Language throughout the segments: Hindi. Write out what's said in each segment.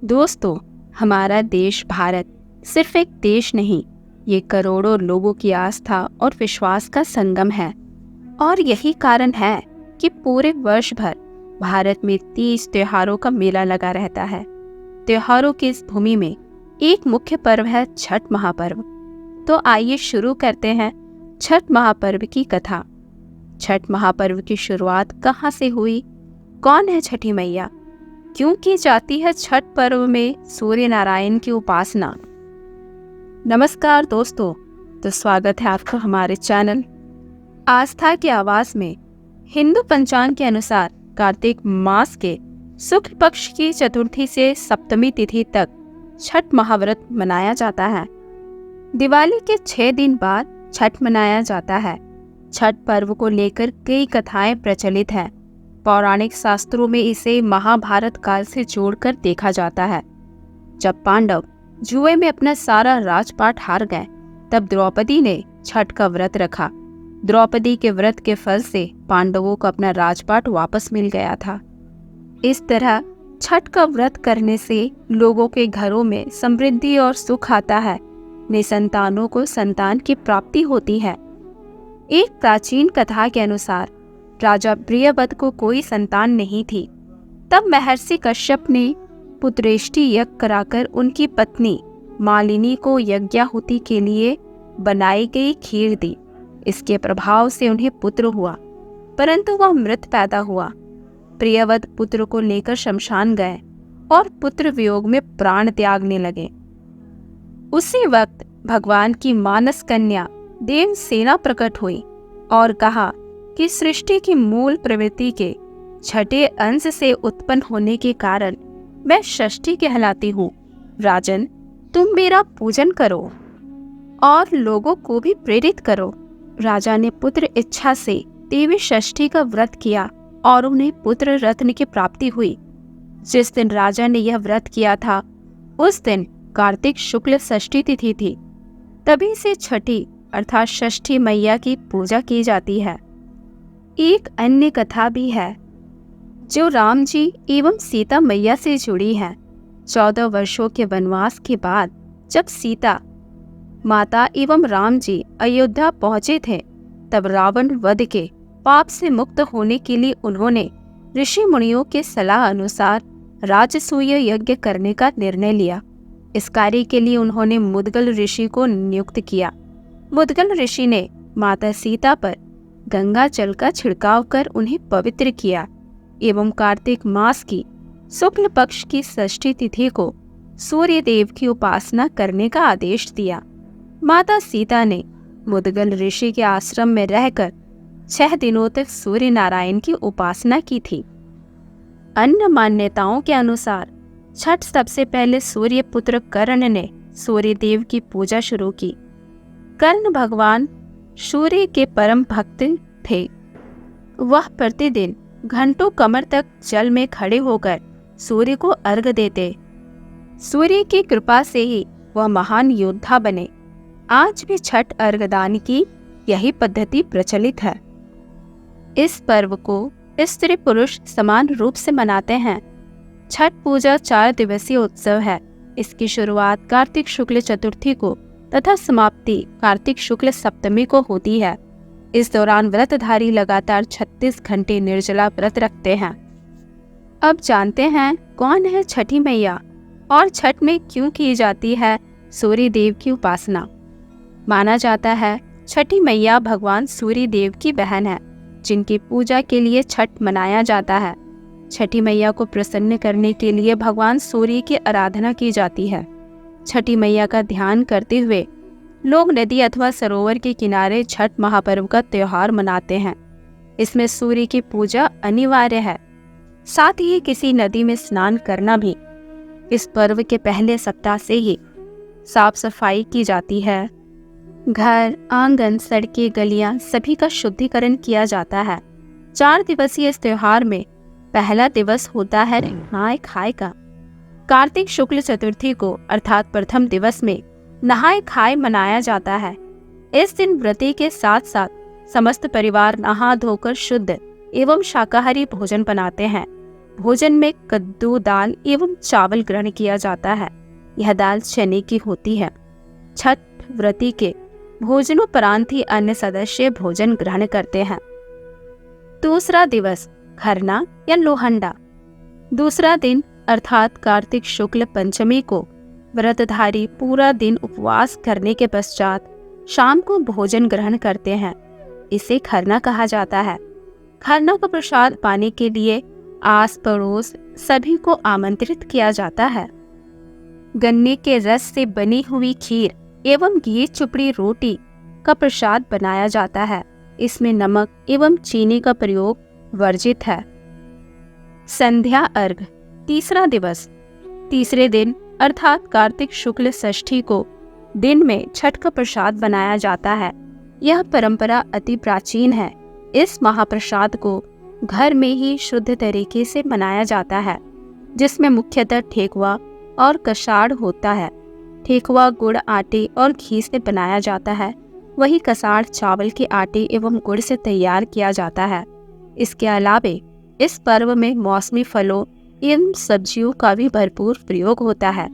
दोस्तों, हमारा देश भारत सिर्फ एक देश नहीं, ये करोड़ों लोगों की आस्था और विश्वास का संगम है। और यही कारण है कि पूरे वर्ष भर भारत में 30 त्योहारों का मेला लगा रहता है। त्योहारों की इस भूमि में एक मुख्य पर्व है छठ महापर्व। तो आइए शुरू करते हैं छठ महापर्व की कथा। छठ महापर्व की शुरुआत कहाँ से हुई? कौन है छठी मैया? क्यों की जाती है छठ पर्व में सूर्य नारायण की उपासना? नमस्कार दोस्तों, तो स्वागत है आपका हमारे चैनल आस्था की आवाज में। हिंदू पंचांग के अनुसार कार्तिक मास के शुक्ल पक्ष की चतुर्थी से सप्तमी तिथि तक छठ महाव्रत मनाया जाता है। दिवाली के 6 दिन बाद छठ मनाया जाता है। छठ पर्व को लेकर कई कथाएं प्रचलित हैं। पौराणिक शास्त्रों में इसे महाभारत काल से जोड़कर देखा जाता है। जब पांडव जुए में अपना सारा राजपाट हार गए, तब द्रौपदी ने छठ का व्रत रखा। द्रौपदी के व्रत के फल से पांडवों को अपना राजपाट वापस मिल गया था। इस तरह छठ का व्रत करने से लोगों के घरों में समृद्धि और सुख आता है। निसंतानों को संतान की प्राप्ति होती है। एक प्राचीन कथा के अनुसार राजा प्रियव्रत को कोई संतान नहीं थी। तब महर्षि कश्यप ने पुत्रेष्टि यज्ञ कराकर उनकी पत्नी मालिनी को यज्ञाहुति के लिए बनाई गई खीर दी। इसके प्रभाव से उन्हें पुत्र हुआ, परंतु वह मृत पैदा हुआ। प्रियव्रत पुत्र को लेकर शमशान गए और पुत्र वियोग में प्राण त्यागने लगे। उसी वक्त भगवान की मानस कन्या देवसेना प्रकट हुई और कहा कि सृष्टि की मूल प्रवृत्ति के छठे अंश से उत्पन्न होने के कारण मैं षष्ठी कहलाती हूँ। राजन, तुम मेरा पूजन करो और लोगों को भी प्रेरित करो। राजा ने पुत्र इच्छा से देवी षष्ठी का व्रत किया और उन्हें पुत्र रत्न की प्राप्ति हुई। जिस दिन राजा ने यह व्रत किया था, उस दिन कार्तिक शुक्ल षष्ठी तिथि थी। तभी से छठी अर्थात षष्ठी मैया की पूजा की जाती है। एक अन्य कथा भी है जो राम जी एवं सीता मैया से जुड़ी है। 14 वर्षों के वनवास के बाद जब सीता माता एवं राम जी अयोध्या पहुंचे थे, तब रावण वध के पाप से मुक्त होने के लिए उन्होंने ऋषि मुनियों के सलाह अनुसार राजसूय यज्ञ करने का निर्णय लिया। इस कार्य के लिए उन्होंने मुद्गल ऋषि को नियुक्त किया। मुद्गल ऋषि ने माता सीता पर गंगा जल का छिड़काव कर उन्हें पवित्र किया एवं कार्तिक मास की शुक्ल पक्ष की षष्ठी तिथि को सूर्य देव की उपासना करने का आदेश दिया। माता सीता ने मुद्गल ऋषि के आश्रम में रहकर 6 दिनों तक सूर्य नारायण की उपासना की थी। अन्य मान्यताओं के अनुसार छठ सबसे पहले सूर्य पुत्र कर्ण ने सूर्य देव की पूजा शुरू की। कर्ण भगवान सूर्य के परम भक्त थे। वह प्रतिदिन घंटों कमर तक जल में खड़े होकर सूर्य को अर्घ देते। सूर्य की कृपा से ही वह महान योद्धा बने। आज भी छठ अर्घदान की यही पद्धति प्रचलित है। इस पर्व को स्त्री पुरुष समान रूप से मनाते हैं। छठ पूजा 4 दिवसीय उत्सव है। इसकी शुरुआत कार्तिक शुक्ल चतुर्थी को तथा समाप्ति कार्तिक शुक्ल सप्तमी को होती है। इस दौरान व्रतधारी लगातार 36 घंटे निर्जला व्रत रखते हैं। अब जानते हैं कौन है छठी मैया और छठ में क्यों की जाती है सूर्य देव की उपासना। माना जाता है छठी मैया भगवान सूर्य देव की बहन है, जिनकी पूजा के लिए छठ मनाया जाता है। छठी मैया को प्रसन्न करने के लिए भगवान सूर्य की आराधना की जाती है। छठी मैया का ध्यान करते हुए लोग नदी अथवा सरोवर के किनारे छठ महापर्व का त्योहार मनाते हैं। इसमें सूर्य की पूजा अनिवार्य है। साथ ही किसी नदी में स्नान करना भी। इस पर्व के पहले सप्ताह से ही साफ सफाई की जाती है। घर, आंगन, सड़कें, गलियां सभी का शुद्धिकरण किया जाता है। 4 दिवसीय इस त्योहार में पहला दिवस होता है नहाय खाए का। कार्तिक शुक्ल चतुर्थी को अर्थात प्रथम दिवस में नहाय खाए मनाया जाता है। इस दिन व्रती के साथ साथ समस्त परिवार नहा धोकर शुद्ध एवं शाकाहारी भोजन बनाते हैं। भोजन में कद्दू दाल एवं चावल ग्रहण किया जाता है। यह दाल चने की होती है। छठ व्रती के भोजनोपरांत ही अन्य सदस्य भोजन ग्रहण करते हैं। दूसरा दिवस खरना या लोहंडा। दूसरा दिन अर्थात कार्तिक शुक्ल पंचमी को व्रतधारी पूरा दिन उपवास करने के पश्चात शाम को भोजन ग्रहण करते हैं। इसे खरना कहा जाता है। खरना का प्रसाद पाने के लिए आस पड़ोस सभी को आमंत्रित किया जाता है। गन्ने के रस से बनी हुई खीर एवं घी चुपड़ी रोटी का प्रसाद बनाया जाता है। इसमें नमक एवं चीनी का प्रयोग वर्जित है। संध्या अर्घ। तीसरा दिवस। तीसरे दिन अर्थात कार्तिक शुक्ल षष्ठी को दिन में छठ का प्रसाद बनाया जाता है। यह परंपरा अति प्राचीन है। इस महाप्रसाद को घर में ही शुद्ध तरीके से बनाया जाता है, जिसमें मुख्यतः ठेकुआ और कसाड़ होता है। ठेकुआ गुड़ आटे और घी से बनाया जाता है, वही कसाड़ चावल के आटे एवं गुड़ से तैयार किया जाता है। इसके अलावे इस पर्व में मौसमी फलों एवं सब्जियों का भी भरपूर प्रयोग होता है।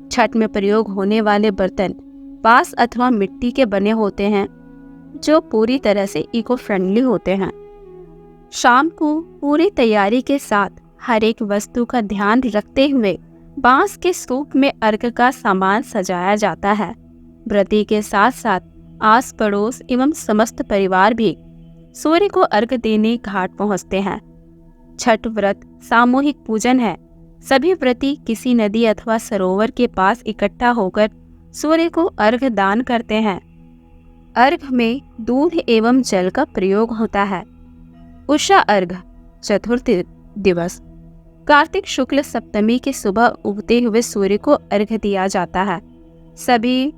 छठ में प्रयोग होने वाले बर्तन बांस अथवा मिट्टी के बने होते हैं, जो पूरी तरह से इको फ्रेंडली होते हैं। शाम को पूरी तैयारी के साथ हर एक वस्तु का ध्यान रखते हुए बांस के स्तूप में अर्घ का सामान सजाया जाता है। व्रती के साथ साथ आस पड़ोस एवं समस्त परिवार भी सूर्य को अर्घ देने घाट पहुंचते हैं। छठ व्रत सामूहिक पूजन है। सभी व्रती किसी नदी अथवा सरोवर के पास इकट्ठा होकर सूर्य को अर्घ दान करते हैं। अर्घ में दूध एवं जल का प्रयोग होता है। उषा अर्घ। चतुर्थ दिवस। कार्तिक शुक्ल सप्तमी के सुबह उगते हुए सूर्य को अर्घ दिया जाता है। सभी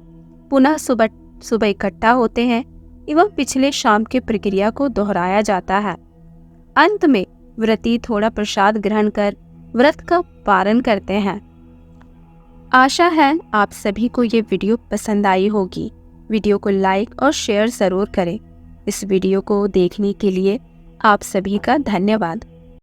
पुनः सुबह इकट्ठा होते हैं एवं पिछले शाम की प्रक्रिया को दोहराया जाता है। अंत में व्रती थोड़ा प्रसाद ग्रहण कर व्रत का पारण करते हैं। आशा है आप सभी को ये वीडियो पसंद आई होगी। वीडियो को लाइक और शेयर ज़रूर करें। इस वीडियो को देखने के लिए आप सभी का धन्यवाद।